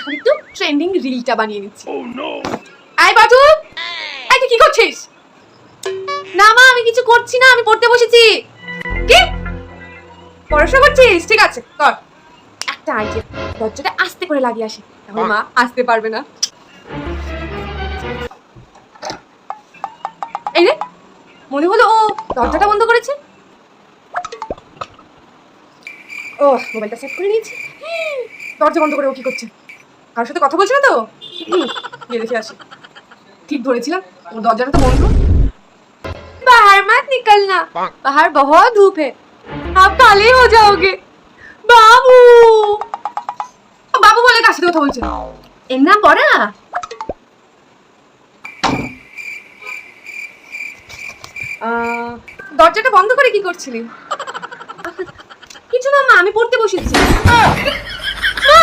এখন একটু ট্রেন্ডিং রিলটা বানিয়ে নিচ্ছি। আয় বাটু, এই তুই কি করছিস? না মা, আমি কিছু করছি না, আমি পড়তে বসেছি। কি পড়াশোনা করছিস? ঠিক আছে কর। একটা আইডিয়া, দরজাটা আস্তে করে লাগিয়ে আসি, তাহলে মা আসতে পারবে না। এই রে, মনে হলো ও দরজাটা বন্ধ করেছে। ও মোবাইলটা সেট করে নিয়েছি। দরজা বন্ধ করে ও কি করছে? কারোর সাথে কথা বলছে না তো? গিয়ে দেখে আসি। ঠিক ধরেছিলাম, ও দরজাটা তো বন্ধ। बाहर मत निकलना, बाहर बहुत धूप है, आप काले हो जाओगे। बाबू, বাবু বলে কার সাথে কথা বলছে? এর নাম পড়া। দরজাটা বন্ধ করে কি করছিলি? কিছু না মা, আমি পড়তে বসেছি। মা